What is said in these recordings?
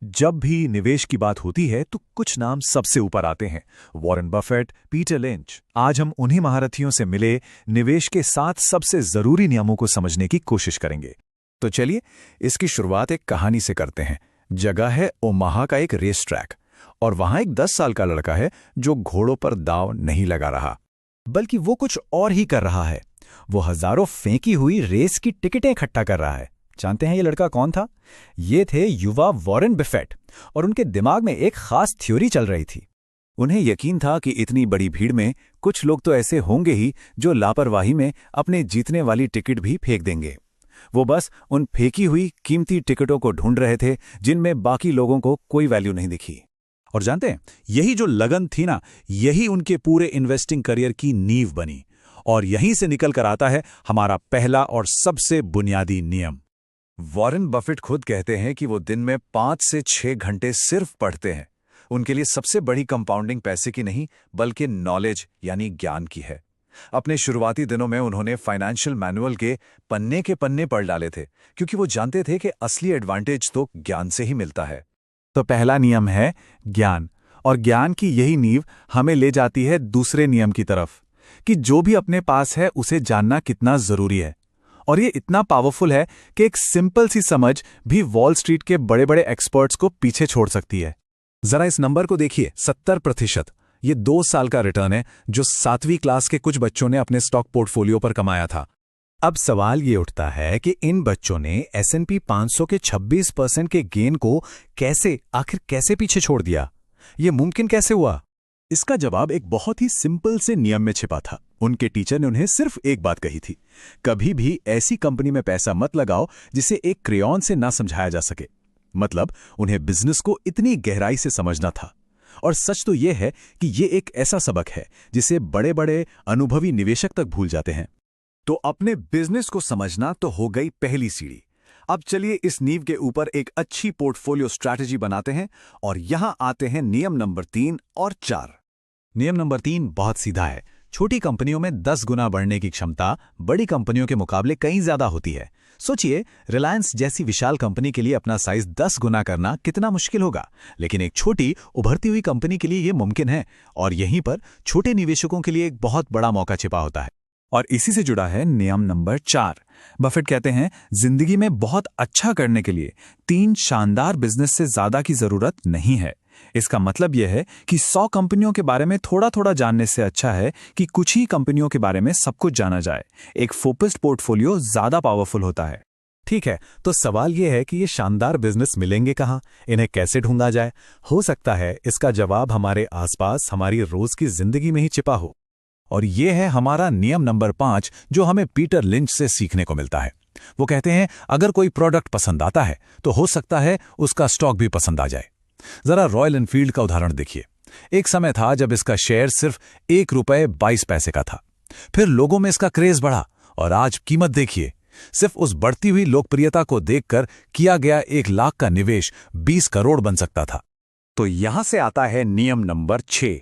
जब भी निवेश की बात होती है तो कुछ नाम सबसे ऊपर आते हैं। Warren Buffett, Peter lynch. आज हम उन्हीं महारथियों से मिले निवेश के 7 सबसे जरूरी नियमों को समझने की कोशिश करेंगे। तो चलिए इसकी शुरुआत एक कहानी से करते हैं। जगह है ओमाहा का एक रेस ट्रैक और वहां एक 10 साल का लड़का है जो घोड़ों पर दांव नहीं लगा रहा, बल्कि वो कुछ और ही कर रहा है। वो हजारों फेंकी हुई रेस की टिकटें इकट्ठा कर रहा है। जानते हैं ये लड़का कौन था? ये थे युवा वॉरेन बफेट, और उनके दिमाग में एक खास थ्योरी चल रही थी। उन्हें यकीन था कि इतनी बड़ी भीड़ में कुछ लोग तो ऐसे होंगे ही जो लापरवाही में अपने जीतने वाली टिकट भी फेंक देंगे। वो बस उन फेंकी हुई कीमती टिकटों को ढूंढ रहे थे जिनमें बाकी लोगों को कोई वैल्यू नहीं दिखी। और जानते हैं, यही जो लगन थी ना, यही उनके पूरे इन्वेस्टिंग करियर की नींव बनी। और यहीं से निकल कर आता है हमारा पहला और सबसे बुनियादी नियम। वॉरेन बफेट खुद कहते हैं कि वो दिन में 5 से 6 घंटे सिर्फ पढ़ते हैं। उनके लिए सबसे बड़ी कंपाउंडिंग पैसे की नहीं बल्कि नॉलेज यानी ज्ञान की है। अपने शुरुआती दिनों में उन्होंने फाइनेंशियल मैनुअल के पन्ने के पन्ने पढ़ डाले थे, क्योंकि वो जानते थे कि असली एडवांटेज तो ज्ञान से ही मिलता है। तो पहला नियम है ज्ञान, और ज्ञान की यही नींव हमें ले जाती है दूसरे नियम की तरफ, कि जो भी अपने पास है उसे जानना कितना जरूरी है। और ये इतना पावरफुल है कि एक सिंपल सी समझ भी वॉल स्ट्रीट के बड़े बड़े एक्सपर्ट्स को पीछे छोड़ सकती है। जरा इस नंबर को देखिए, 70%। ये 2 साल का रिटर्न है जो 7वीं क्लास के कुछ बच्चों ने अपने स्टॉक पोर्टफोलियो पर कमाया था। अब सवाल ये उठता है कि इन बच्चों ने S&P 500 के 26% के गेन को आखिर कैसे पीछे छोड़ दिया? ये मुमकिन कैसे हुआ? इसका जवाब एक बहुत ही सिंपल से नियम में छिपा था। उनके टीचर ने उन्हें सिर्फ एक बात कही थी, कभी भी ऐसी कंपनी में पैसा मत लगाओ जिसे एक क्रेयॉन से ना समझाया जा सके। मतलब उन्हें बिजनेस को इतनी गहराई से समझना था। और सच तो यह है कि यह एक ऐसा सबक है जिसे बड़े बड़े अनुभवी निवेशक तक भूल जाते हैं। तो अपने बिजनेस को समझना तो हो गई पहली सीढ़ी। अब चलिए इस नींव के ऊपर एक अच्छी पोर्टफोलियो स्ट्रैटेजी बनाते हैं, और यहां आते हैं नियम नंबर 3 और 4। नियम नंबर 3 बहुत सीधा है। छोटी कंपनियों में 10 गुना बढ़ने की क्षमता बड़ी कंपनियों के मुकाबले कहीं ज्यादा होती है। सोचिए, रिलायंस जैसी विशाल कंपनी के लिए अपना साइज 10 गुना करना कितना मुश्किल होगा, लेकिन एक छोटी उभरती हुई कंपनी के लिए यह मुमकिन है। और यहीं पर छोटे निवेशकों के लिए एक बहुत बड़ा मौका छिपा होता है। और इसी से जुड़ा है नियम नंबर 4। बफेट कहते हैं, जिंदगी में बहुत अच्छा करने के लिए 3 शानदार बिजनेस से ज्यादा की जरूरत नहीं है। इसका मतलब यह है कि 100 कंपनियों के बारे में थोड़ा थोड़ा जानने से अच्छा है कि कुछ ही कंपनियों के बारे में सब कुछ जाना जाए। एक फोकस्ड पोर्टफोलियो ज्यादा पावरफुल होता है। ठीक है, तो सवाल यह है कि ये शानदार बिजनेस मिलेंगे कहाँ? इन्हें कैसे ढूंढा जाए? हो सकता है इसका जवाब हमारे आसपास, हमारी रोज की जिंदगी में ही छिपा हो। और ये है हमारा नियम नंबर 5, जो हमें पीटर लिंच से सीखने को मिलता है। वो कहते हैं, अगर कोई प्रोडक्ट पसंद आता है तो हो सकता है उसका स्टॉक भी पसंद आ जाए। जरा रॉयल एनफील्ड का उदाहरण देखिए। एक समय था जब इसका शेयर सिर्फ ₹1.22 का था। फिर लोगों में इसका क्रेज बढ़ा, और आज कीमत देखिए। सिर्फ उस बढ़ती हुई लोकप्रियता को देखकर किया गया 1 लाख का निवेश 20 करोड़ बन सकता था। तो यहां से आता है नियम नंबर 6।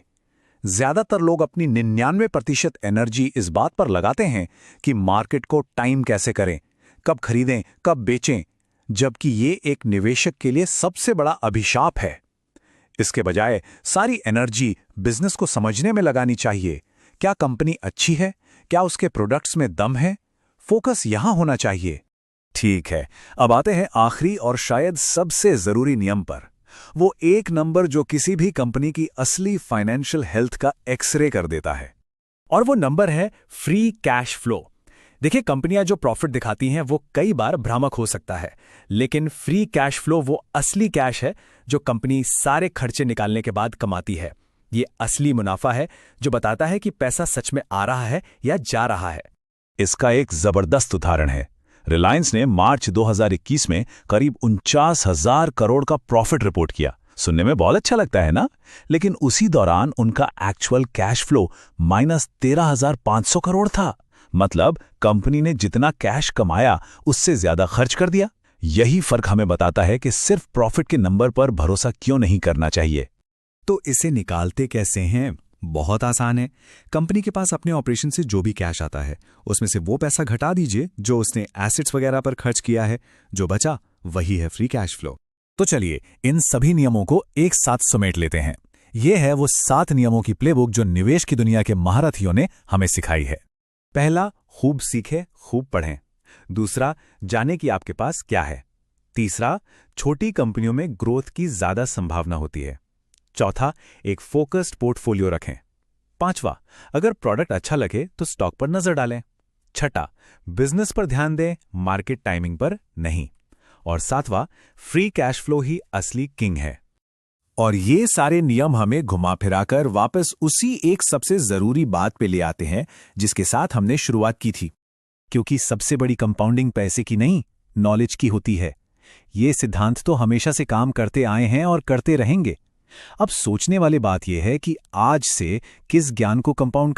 ज्यादातर लोग अपनी 99% एनर्जी इस बात पर लगाते हैं कि मार्केट को टाइम कैसे करें, कब खरीदें, कब बेचें, जबकि ये एक निवेशक के लिए सबसे बड़ा अभिशाप है। इसके बजाय सारी एनर्जी बिजनेस को समझने में लगानी चाहिए। क्या कंपनी अच्छी है? क्या उसके प्रोडक्ट्स में दम है? फोकस यहां होना चाहिए। ठीक है, अब आते हैं आखिरी और शायद सबसे जरूरी नियम पर। वो एक नंबर जो किसी भी कंपनी की असली फाइनेंशियल हेल्थ का एक्सरे कर देता है, और वो नंबर है फ्री कैश फ्लो। देखिए, कंपनियां जो प्रॉफिट दिखाती हैं वो कई बार भ्रामक हो सकता है, लेकिन फ्री कैश फ्लो वो असली कैश है जो कंपनी सारे खर्चे निकालने के बाद कमाती है। ये असली मुनाफा है जो बताता है कि पैसा सच में आ रहा है या जा रहा है। इसका एक जबरदस्त उदाहरण है। रिलायंस ने मार्च 2021 में करीब 49,000 करोड़ का प्रॉफिट रिपोर्ट किया। सुनने में बहुत अच्छा लगता है ना? लेकिन उसी दौरान उनका एक्चुअल कैश फ्लो -13,500 करोड़ था। मतलब कंपनी ने जितना कैश कमाया उससे ज्यादा खर्च कर दिया। यही फर्क हमें बताता है कि सिर्फ प्रॉफिट के नंबर पर भरोसा क्यों नहीं करना चाहिए। तो इसे निकालते कैसे हैं? बहुत आसान है। कंपनी के पास अपने ऑपरेशन से जो भी कैश आता है उसमें से वो पैसा घटा दीजिए जो उसने एसेट्स वगैरह पर खर्च किया है। जो बचा वही है फ्री कैश फ्लो। तो चलिए इन सभी नियमों को एक साथ समेट लेते हैं। ये है वो 7 नियमों की प्लेबुक जो निवेश की दुनिया के महारथियों ने हमें सिखाई है। पहला, खूब सीखें, खूब पढ़ें। दूसरा, जाने कि आपके पास क्या है। तीसरा, छोटी कंपनियों में ग्रोथ की ज्यादा संभावना होती है। चौथा, एक फोकस्ड पोर्टफोलियो रखें। पांचवा, अगर प्रोडक्ट अच्छा लगे तो स्टॉक पर नजर डालें। छठा, बिजनेस पर ध्यान दें, मार्केट टाइमिंग पर नहीं। और सातवां, फ्री कैश फ्लो ही असली किंग है। और ये सारे नियम हमें घुमा फिराकर वापस उसी एक सबसे जरूरी बात पे ले आते हैं जिसके साथ हमने शुरुआत की थी, क्योंकि सबसे बड़ी कंपाउंडिंग पैसे की नहीं, नॉलेज की होती है। ये सिद्धांत तो हमेशा से काम करते आए हैं और करते रहेंगे। अब सोचने वाली बात यह है कि आज से किस ज्ञान को कंपाउंड